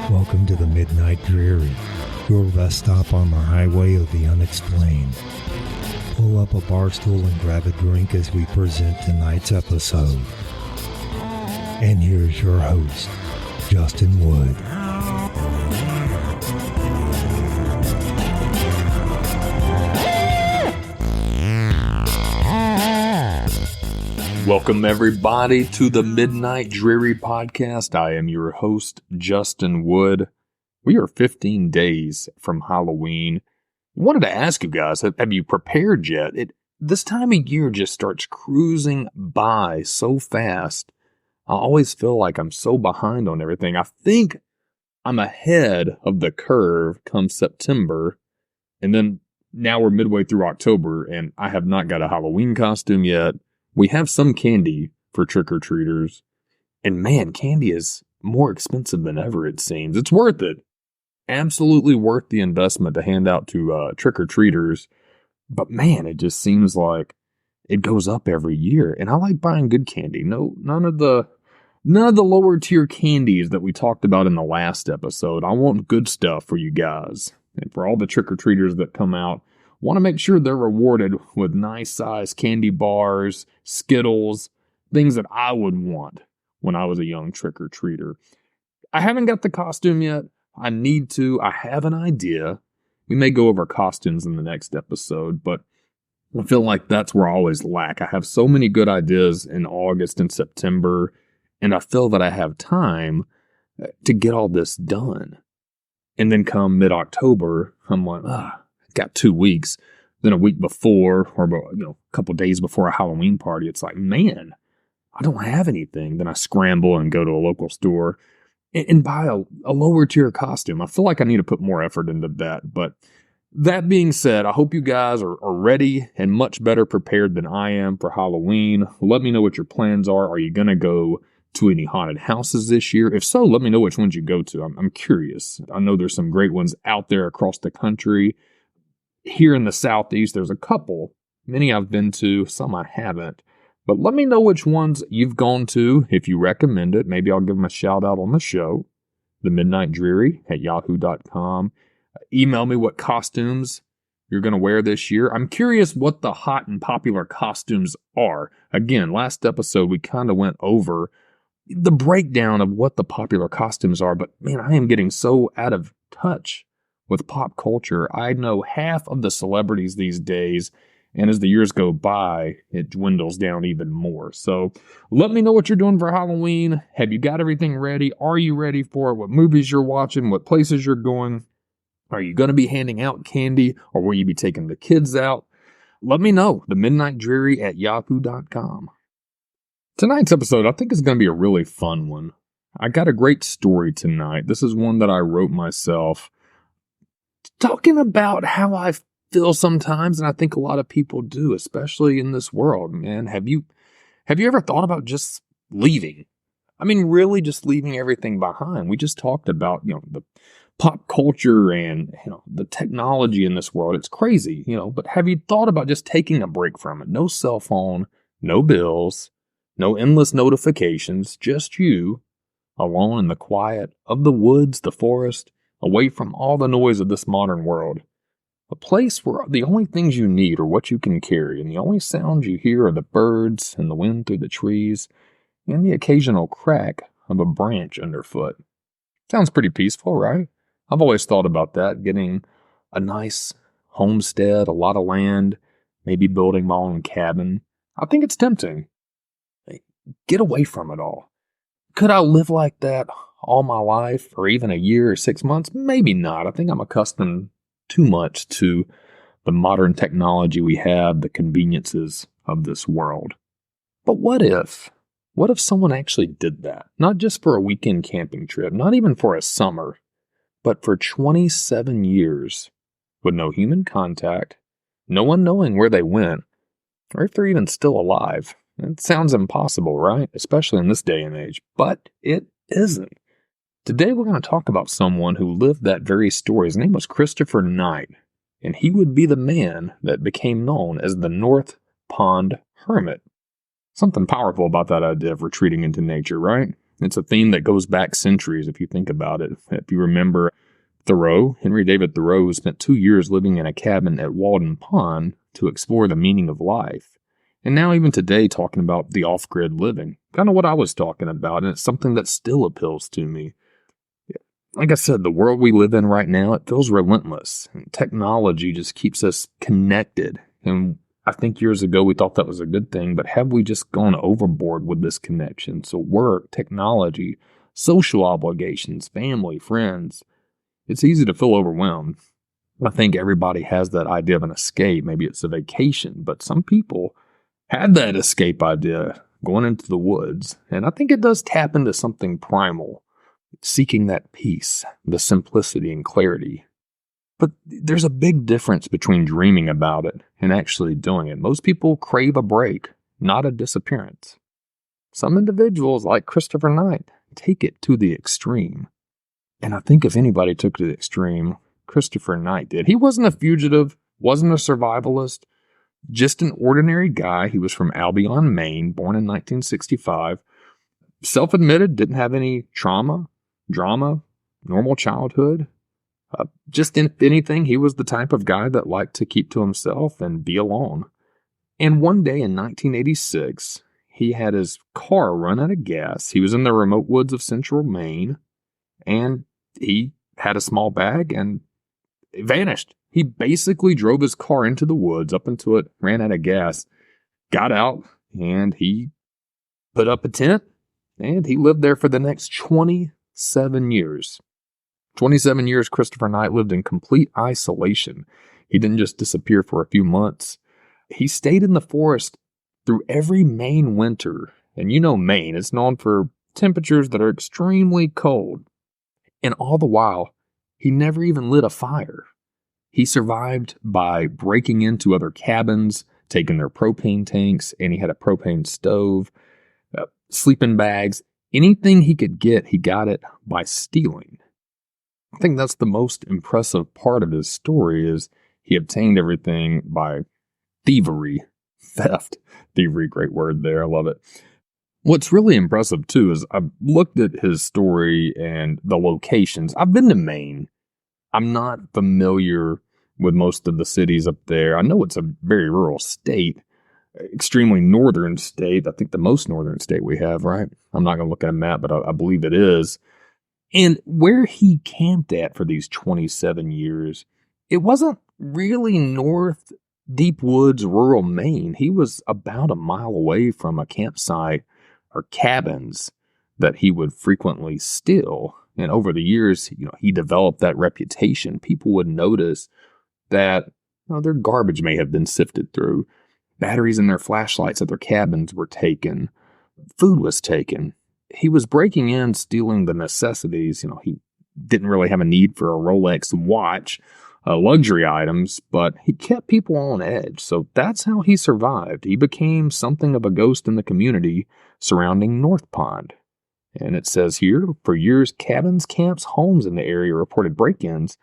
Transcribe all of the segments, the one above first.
Welcome to the Midnight Dreary, your rest stop on the highway of the unexplained. Pull up a bar stool and grab a drink as we present tonight's episode. And here's your host, Justin Wood. Welcome everybody to the Midnight Dreary Podcast. I am your host, Justin Wood. We are 15 days from Halloween. I wanted to ask you guys, have you prepared yet? This time of year just starts cruising by so fast. I always feel like I'm so behind on everything. I think I'm ahead of the curve come September. And then now we're midway through October and I have not got a Halloween costume yet. We have some candy for trick-or-treaters, and man, candy is more expensive than ever, it seems. It's worth it. Absolutely worth the investment to hand out to trick-or-treaters, but man, it just seems like it goes up every year, and I like buying good candy. None of the lower-tier candies that we talked about in the last episode. I want good stuff for you guys, and for all the trick-or-treaters that come out. Want to make sure they're rewarded with nice size candy bars, Skittles, things that I would want when I was a young trick-or-treater. I haven't got the costume yet. I need to. I have an idea. We may go over costumes in the next episode, but I feel like that's where I always lack. I have so many good ideas in August and September, and I feel that I have time to get all this done. And then come mid-October, I'm like, got 2 weeks. Then a week before, or a couple days before a Halloween party, it's like, man, I don't have anything. Then I scramble and go to a local store and buy a lower tier costume. I feel like I need to put more effort into that. But that being said, I hope you guys are ready and much better prepared than I am for Halloween. Let me know what your plans are. Are you going to go to any haunted houses this year? If so, let me know which ones you go to. I'm curious. I know there's some great ones out there across the country. Here in the Southeast, there's a couple. Many I've been to, some I haven't. But let me know which ones you've gone to, if you recommend it. Maybe I'll give them a shout out on the show. The Midnight Dreary at yahoo.com. Email me what costumes you're going to wear this year. I'm curious what the hot and popular costumes are. Again, last episode, we kind of went over the breakdown of what the popular costumes are. But man, I am getting so out of touch with pop culture. I know half of the celebrities these days, and as the years go by, it dwindles down even more. So let me know what you're doing for Halloween. Have you got everything ready? Are you ready for it? What movies you're watching? What places you're going? Are you going to be handing out candy, or will you be taking the kids out? Let me know. The Midnight Dreary at yahoo.com. Tonight's episode, I think, is going to be a really fun one. I got a great story tonight. This is one that I wrote myself, talking about how I feel sometimes, and I think a lot of people do, especially in this world, man. Have you ever thought about just leaving? I mean, really just leaving everything behind. We just talked about, the pop culture and, the technology in this world. It's crazy, but have you thought about just taking a break from it? No cell phone, no bills, no endless notifications, just you alone in the quiet of the woods, the forest, away from all the noise of this modern world. A place where the only things you need are what you can carry, and the only sounds you hear are the birds and the wind through the trees, and the occasional crack of a branch underfoot. Sounds pretty peaceful, right? I've always thought about that, getting a nice homestead, a lot of land, maybe building my own cabin. I think it's tempting. Get away from it all. Could I live like that all my life, or even a year or 6 months? Maybe not. I think I'm accustomed too much to the modern technology we have, the conveniences of this world. But what if someone actually did that? Not just for a weekend camping trip, not even for a summer, but for 27 years with no human contact, no one knowing where they went, or if they're even still alive. It sounds impossible, right? Especially in this day and age, but it isn't. Today we're going to talk about someone who lived that very story. His name was Christopher Knight, and he would be the man that became known as the North Pond Hermit. Something powerful about that idea of retreating into nature, right? It's a theme that goes back centuries if you think about it. If you remember Thoreau, Henry David Thoreau, spent 2 years living in a cabin at Walden Pond to explore the meaning of life. And now even today talking about the off-grid living, kind of what I was talking about, and it's something that still appeals to me. Like I said, the world we live in right now, it feels relentless. And technology just keeps us connected. And I think years ago we thought that was a good thing, but have we just gone overboard with this connection? So work, technology, social obligations, family, friends. It's easy to feel overwhelmed. I think everybody has that idea of an escape. Maybe it's a vacation, but some people had that escape idea going into the woods. And I think it does tap into something primal, seeking that peace, the simplicity and clarity. But there's a big difference between dreaming about it and actually doing it. Most people crave a break, not a disappearance. Some individuals, like Christopher Knight, take it to the extreme. And I think if anybody took it to the extreme, Christopher Knight did. He wasn't a fugitive, wasn't a survivalist, just an ordinary guy. He was from Albion, Maine, born in 1965. Self-admitted, didn't have any trauma, drama, normal childhood. Just if anything, he was the type of guy that liked to keep to himself and be alone. And one day in 1986, he had his car run out of gas. He was in the remote woods of central Maine, and he had a small bag and it vanished. He basically drove his car into the woods, up into it, ran out of gas, got out, and he put up a tent, and he lived there for the next 27 years. 27 years, Christopher Knight lived in complete isolation. He didn't just disappear for a few months. He stayed in the forest through every Maine winter. And you know Maine, it's known for temperatures that are extremely cold. And all the while, he never even lit a fire. He survived by breaking into other cabins, taking their propane tanks, and he had a propane stove, sleeping bags. Anything he could get, he got it by stealing. I think that's the most impressive part of his story is he obtained everything by thievery, theft. Thievery, great word there. I love it. What's really impressive, too, is I've looked at his story and the locations. I've been to Maine. I'm not familiar with most of the cities up there. I know it's a very rural state, extremely northern state. I think the most northern state we have, right? I'm not going to look at a map, but I believe it is. And where he camped at for these 27 years, it wasn't really north, deep woods, rural Maine. He was about a mile away from a campsite or cabins that he would frequently steal. And over the years, he developed that reputation. People would notice that their garbage may have been sifted through. Batteries in their flashlights at their cabins were taken. Food was taken. He was breaking in, stealing the necessities. He didn't really have a need for a Rolex watch, luxury items, but he kept people on edge. So that's how he survived. He became something of a ghost in the community surrounding North Pond. And it says here, for years, cabins, camps, homes in the area reported break-ins,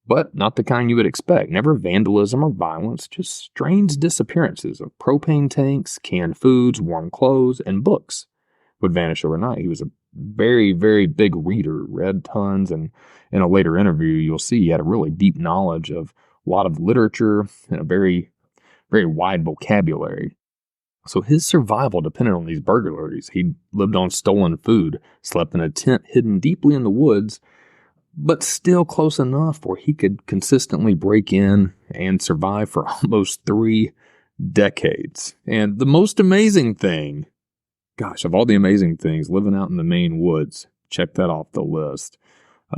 but not the kind you would expect. Never vandalism or violence, just strange disappearances of propane tanks, canned foods, warm clothes, and books would vanish overnight. He was a very, very big reader, read tons, and in a later interview, you'll see he had a really deep knowledge of a lot of literature and a very, very wide vocabulary. So his survival depended on these burglaries. He lived on stolen food, slept in a tent hidden deeply in the woods, but still close enough where he could consistently break in and survive for almost 3 decades. And the most amazing thing, gosh, of all the amazing things, living out in the Maine woods, check that off the list.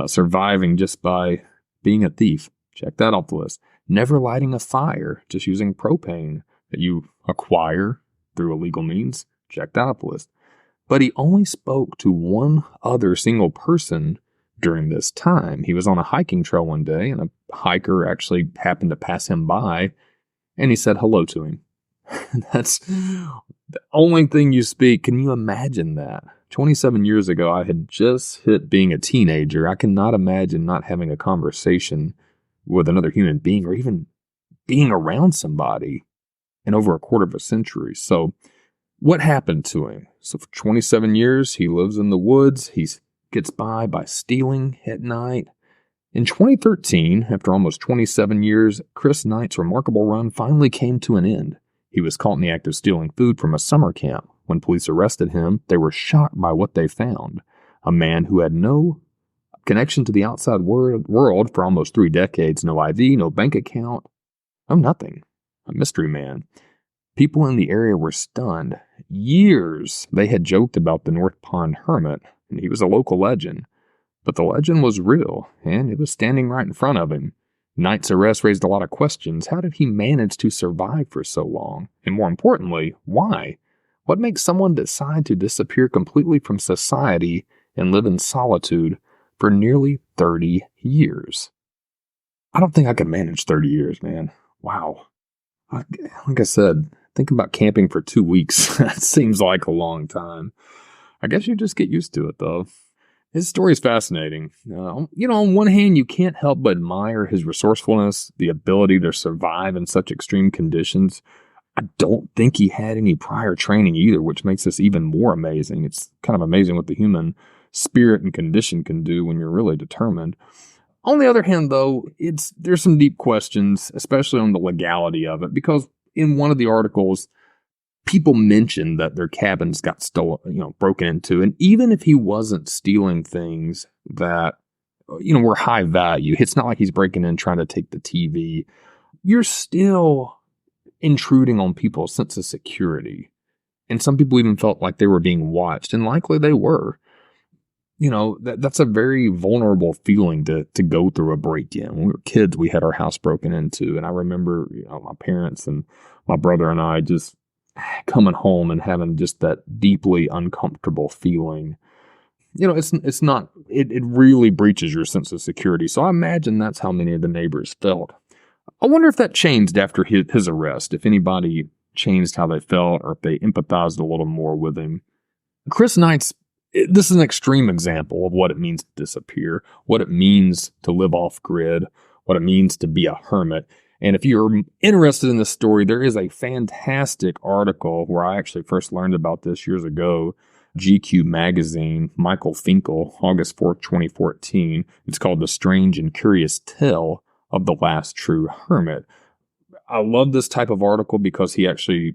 Surviving just by being a thief, check that off the list. Never lighting a fire, just using propane that you acquire through illegal means, check that off the list. But he only spoke to one other single person during this time. He was on a hiking trail one day, and a hiker actually happened to pass him by, and he said hello to him. That's the only thing you speak. Can you imagine that? 27 years ago, I had just hit being a teenager. I cannot imagine not having a conversation with another human being or even being around somebody in over a quarter of a century. So What happened to him? So for 27 years, he lives in the woods. He gets by stealing at night. In 2013, after almost 27 years, Chris Knight's remarkable run finally came to an end. He was caught in the act of stealing food from a summer camp. When police arrested him, they were shocked by what they found. A man who had no connection to the outside world for almost 3 decades, no ID, no bank account, no nothing. A mystery man. People in the area were stunned. Years they had joked about the North Pond Hermit, and he was a local legend. But the legend was real, and it was standing right in front of him. Knight's arrest raised a lot of questions. How did he manage to survive for so long? And more importantly, why? What makes someone decide to disappear completely from society and live in solitude for nearly 30 years? I don't think I could manage 30 years, man. Wow. Like I said, think about camping for 2 weeks. That seems like a long time. I guess you just get used to it, though. His story is fascinating. On one hand, you can't help but admire his resourcefulness, the ability to survive in such extreme conditions. I don't think he had any prior training either, which makes this even more amazing. It's kind of amazing what the human spirit and condition can do when you're really determined. On the other hand, though, there's some deep questions, especially on the legality of it, because in one of the articles, people mentioned that their cabins got stolen, broken into. And even if he wasn't stealing things that, were high value, it's not like he's breaking in trying to take the TV. You're still intruding on people's sense of security. And some people even felt like they were being watched, and likely they were. That's a very vulnerable feeling to go through a break-in. When we were kids, we had our house broken into. And I remember, my parents and my brother and I just coming home and having just that deeply uncomfortable feeling. It really breaches your sense of security. So I imagine that's how many of the neighbors felt. I wonder if that changed after his arrest, if anybody changed how they felt or if they empathized a little more with him. Chris Knight's, this is an extreme example of what it means to disappear, what it means to live off grid, what it means to be a hermit. And if you're interested in this story, there is a fantastic article where I actually first learned about this years ago. GQ magazine, Michael Finkel, August 4th, 2014. It's called The Strange and Curious Tale of the Last True Hermit. I love this type of article because he actually,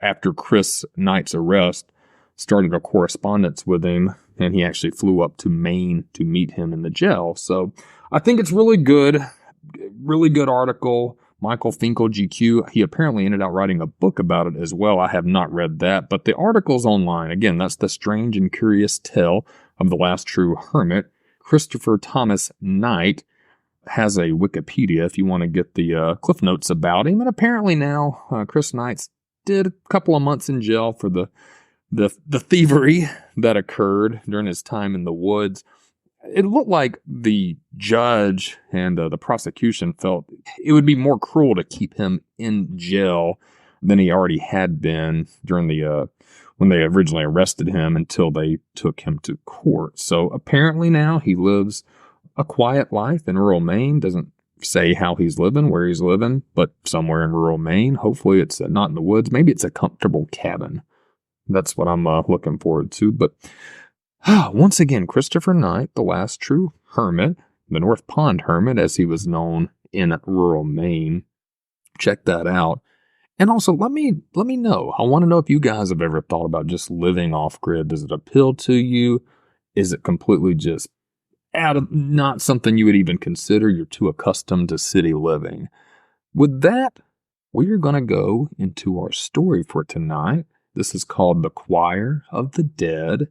after Chris Knight's arrest, started a correspondence with him, and he actually flew up to Maine to meet him in the jail. So I think it's really good article. Michael Finkel, GQ, he apparently ended up writing a book about it as well. I have not read that, but the article's online. Again, that's The Strange and Curious Tale of the Last True Hermit. Christopher Thomas Knight has a Wikipedia if you want to get the cliff notes about him. And apparently now, Chris Knight did a couple of months in jail for the thievery that occurred during his time in the woods. It looked like the judge and the prosecution felt it would be more cruel to keep him in jail than he already had been during when they originally arrested him until they took him to court. So apparently now he lives a quiet life in rural Maine. Doesn't say how he's living, where he's living, but somewhere in rural Maine. Hopefully it's not in the woods. Maybe it's a comfortable cabin. That's what I'm looking forward to. But once again, Christopher Knight, the last true hermit, the North Pond Hermit, as he was known in rural Maine. Check that out. And also, let me know. I want to know if you guys have ever thought about just living off grid. Does it appeal to you? Is it completely just not something you would even consider? You're too accustomed to city living. With that, we're going to go into our story for tonight. This is called The Choir of the Dead.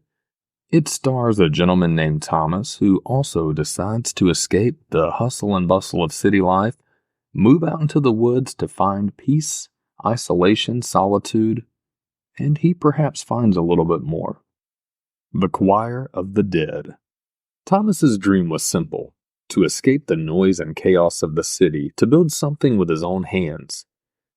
It stars a gentleman named Thomas who also decides to escape the hustle and bustle of city life, move out into the woods to find peace, isolation, solitude, and he perhaps finds a little bit more. The Choir of the Dead. Thomas's dream was simple: to escape the noise and chaos of the city, to build something with his own hands.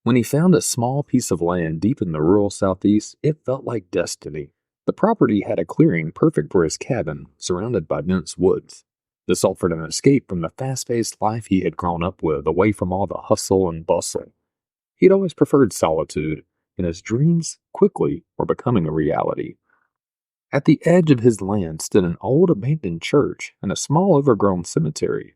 When he found a small piece of land deep in the rural southeast, it felt like destiny. The property had a clearing perfect for his cabin, surrounded by dense woods. This offered an escape from the fast-paced life he had grown up with, away from all the hustle and bustle. He'd always preferred solitude, and his dreams quickly were becoming a reality. At the edge of his land stood an old abandoned church and a small overgrown cemetery.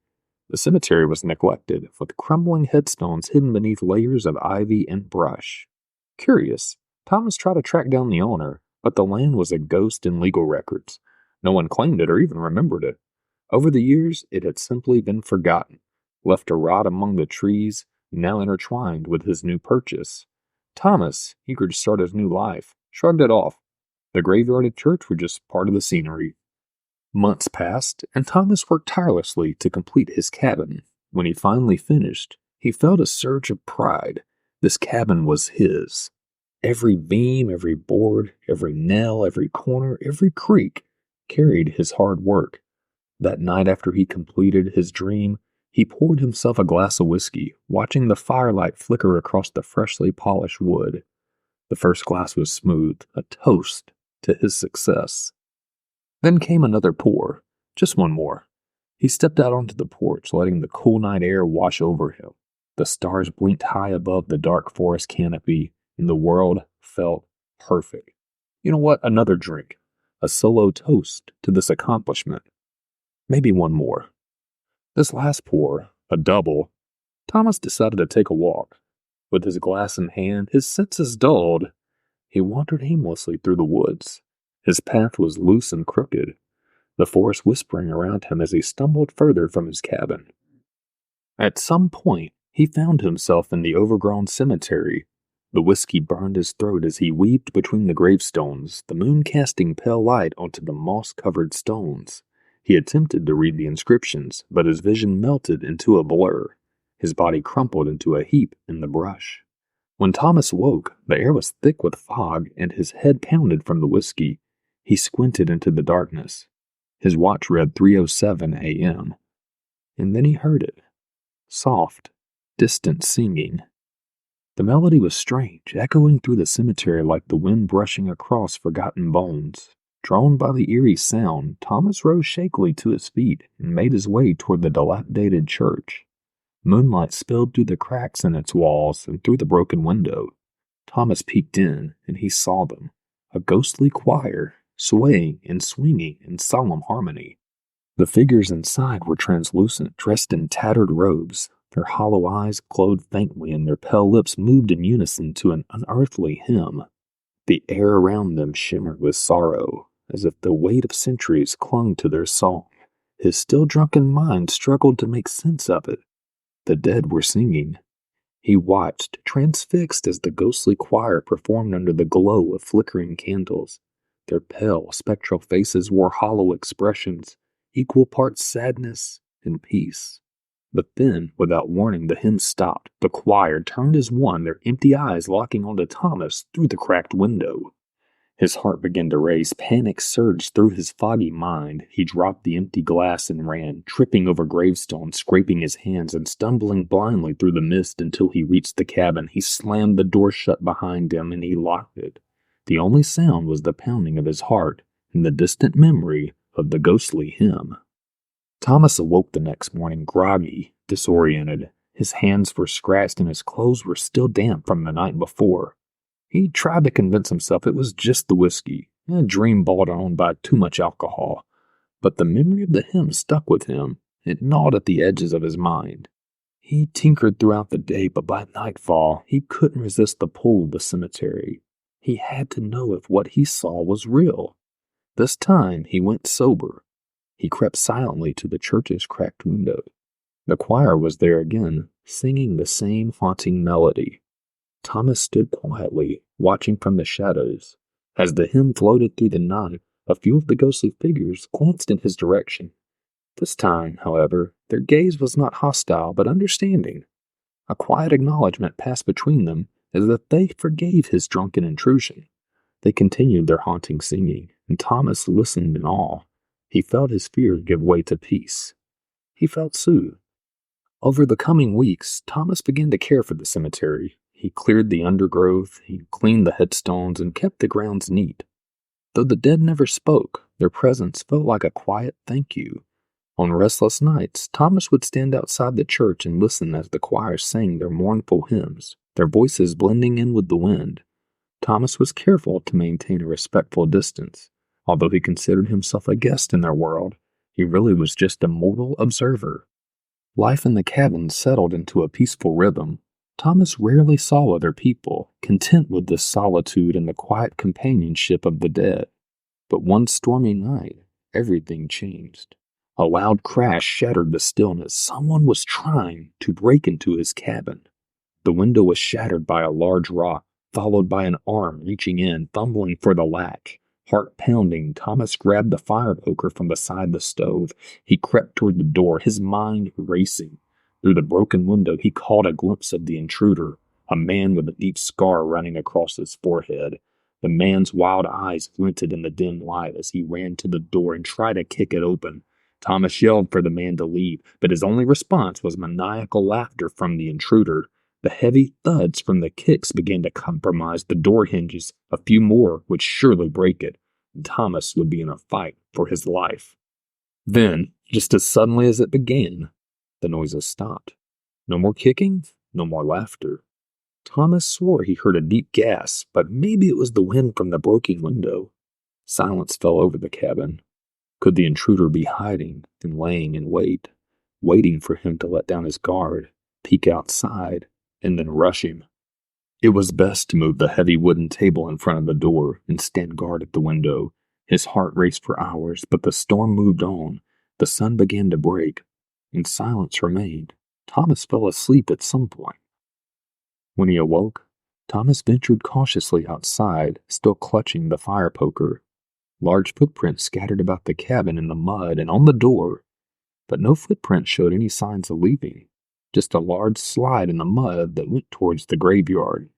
The cemetery was neglected, with crumbling headstones hidden beneath layers of ivy and brush. Curious, Thomas tried to track down the owner, but the land was a ghost in legal records. No one claimed it or even remembered it. Over the years, it had simply been forgotten, left to rot among the trees, now intertwined with his new purchase. Thomas, eager to start his new life, shrugged it off. The graveyard and church were just part of the scenery. Months passed, and Thomas worked tirelessly to complete his cabin. When he finally finished, he felt a surge of pride. This cabin was his. Every beam, every board, every nail, every corner, every creak carried his hard work. That night after he completed his dream, he poured himself a glass of whiskey, watching the firelight flicker across the freshly polished wood. The first glass was smooth, a toast to his success. Then came another pour, just one more. He stepped out onto the porch, letting the cool night air wash over him. The stars blinked high above the dark forest canopy, and the world felt perfect. You know what? Another drink. A solo toast to this accomplishment. Maybe one more. This last pour, a double, Thomas decided to take a walk. With his glass in hand, his senses dulled. He wandered aimlessly through the woods. His path was loose and crooked, the forest whispering around him as he stumbled further from his cabin. At some point, he found himself in the overgrown cemetery. The whiskey burned his throat as he weaved between the gravestones, the moon casting pale light onto the moss-covered stones. He attempted to read the inscriptions, but his vision melted into a blur. His body crumpled into a heap in the brush. When Thomas woke, the air was thick with fog and his head pounded from the whiskey. He squinted into the darkness. His watch read 3:07 a.m. And then he heard it. Soft, distant singing. The melody was strange, echoing through the cemetery like the wind brushing across forgotten bones. Drawn by the eerie sound, Thomas rose shakily to his feet and made his way toward the dilapidated church. Moonlight spilled through the cracks in its walls and through the broken window. Thomas peeked in, and he saw them, a ghostly choir, swaying and swinging in solemn harmony. The figures inside were translucent, dressed in tattered robes. Their hollow eyes glowed faintly, and their pale lips moved in unison to an unearthly hymn. The air around them shimmered with sorrow, as if the weight of centuries clung to their song. His still drunken mind struggled to make sense of it. The dead were singing. He watched, transfixed, as the ghostly choir performed under the glow of flickering candles. Their pale, spectral faces wore hollow expressions, equal parts sadness and peace. But then, without warning, the hymn stopped. The choir turned as one, their empty eyes locking onto Thomas through the cracked window. His heart began to race. Panic surged through his foggy mind. He dropped the empty glass and ran, tripping over gravestones, scraping his hands, and stumbling blindly through the mist until he reached the cabin. He slammed the door shut behind him, and he locked it. The only sound was the pounding of his heart and the distant memory of the ghostly hymn. Thomas awoke the next morning groggy, disoriented. His hands were scratched and his clothes were still damp from the night before. He tried to convince himself it was just the whiskey, a dream brought on by too much alcohol. But the memory of the hymn stuck with him. It gnawed at the edges of his mind. He tinkered throughout the day, but by nightfall, he couldn't resist the pull of the cemetery. He had to know if what he saw was real. This time, he went sober. He crept silently to the church's cracked window. The choir was there again, singing the same haunting melody. Thomas stood quietly, watching from the shadows. As the hymn floated through the night, a few of the ghostly figures glanced in his direction. This time, however, their gaze was not hostile but understanding. A quiet acknowledgement passed between them, as if they forgave his drunken intrusion. They continued their haunting singing, and Thomas listened in awe. He felt his fear give way to peace. He felt soothed. Over the coming weeks, Thomas began to care for the cemetery. He cleared the undergrowth, he cleaned the headstones, and kept the grounds neat. Though the dead never spoke, their presence felt like a quiet thank you. On restless nights, Thomas would stand outside the church and listen as the choir sang their mournful hymns, their voices blending in with the wind. Thomas was careful to maintain a respectful distance. Although he considered himself a guest in their world, he really was just a mortal observer. Life in the cabin settled into a peaceful rhythm. Thomas rarely saw other people, content with the solitude and the quiet companionship of the dead. But one stormy night, everything changed. A loud crash shattered the stillness. Someone was trying to break into his cabin. The window was shattered by a large rock, followed by an arm reaching in, fumbling for the latch. Heart pounding, Thomas grabbed the fire poker from beside the stove. He crept toward the door, his mind racing. Through the broken window, he caught a glimpse of the intruder, a man with a deep scar running across his forehead. The man's wild eyes glinted in the dim light as he ran to the door and tried to kick it open. Thomas yelled for the man to leave, but his only response was maniacal laughter from the intruder. The heavy thuds from the kicks began to compromise the door hinges. A few more would surely break it, and Thomas would be in a fight for his life. Then, just as suddenly as it began, the noises stopped. No more kicking, no more laughter. Thomas swore he heard a deep gasp, but maybe it was the wind from the broken window. Silence fell over the cabin. Could the intruder be hiding and laying in wait, waiting for him to let down his guard, peek outside, and then rush him? It was best to move the heavy wooden table in front of the door and stand guard at the window. His heart raced for hours, but the storm moved on. The sun began to break, and silence remained. Thomas fell asleep at some point. When he awoke, Thomas ventured cautiously outside, still clutching the fire poker. Large footprints scattered about the cabin in the mud and on the door, but no footprints showed any signs of leaving, just a large slide in the mud that went towards the graveyard.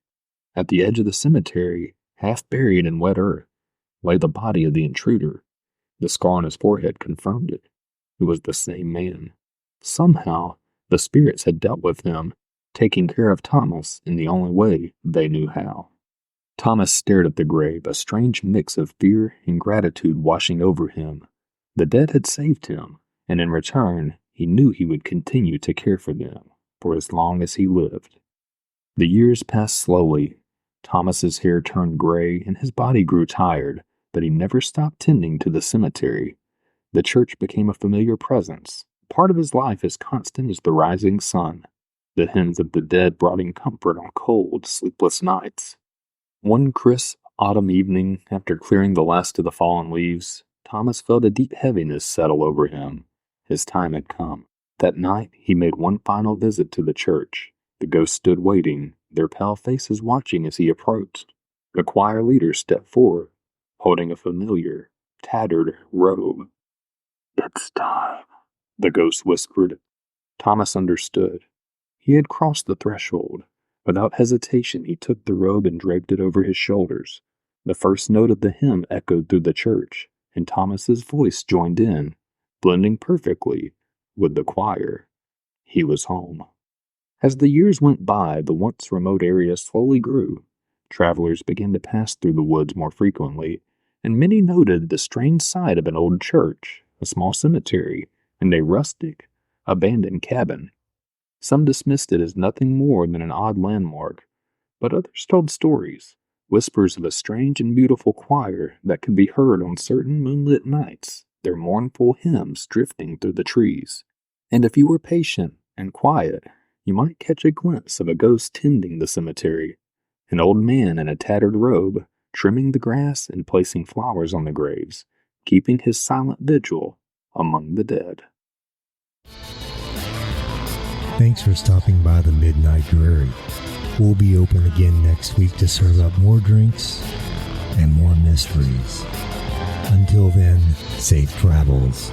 At the edge of the cemetery, half buried in wet earth, lay the body of the intruder. The scar on his forehead confirmed it. It was the same man. Somehow, the spirits had dealt with him, taking care of Thomas in the only way they knew how. Thomas stared at the grave, a strange mix of fear and gratitude washing over him. The dead had saved him, and in return, he knew he would continue to care for them for as long as he lived. The years passed slowly. Thomas's hair turned gray and his body grew tired, but he never stopped tending to the cemetery. The church became a familiar presence, part of his life as constant as the rising sun. The hymns of the dead brought him comfort on cold, sleepless nights. One crisp autumn evening, after clearing the last of the fallen leaves, Thomas felt a deep heaviness settle over him. His time had come. That night, he made one final visit to the church. The ghosts stood waiting, their pale faces watching as he approached. The choir leader stepped forward, holding a familiar, tattered robe. "It's time," the ghost whispered. Thomas understood. He had crossed the threshold. Without hesitation, he took the robe and draped it over his shoulders. The first note of the hymn echoed through the church, and Thomas's voice joined in, blending perfectly with the choir. He was home. As the years went by, the once remote area slowly grew. Travelers began to pass through the woods more frequently, and many noted the strange sight of an old church, a small cemetery, and a rustic, abandoned cabin. Some dismissed it as nothing more than an odd landmark, but others told stories, whispers of a strange and beautiful choir that could be heard on certain moonlit nights, their mournful hymns drifting through the trees. And if you were patient and quiet, you might catch a glimpse of a ghost tending the cemetery, an old man in a tattered robe, trimming the grass and placing flowers on the graves, keeping his silent vigil among the dead. Thanks for stopping by the Midnight Dreary. We'll be open again next week to serve up more drinks and more mysteries. Until then, safe travels.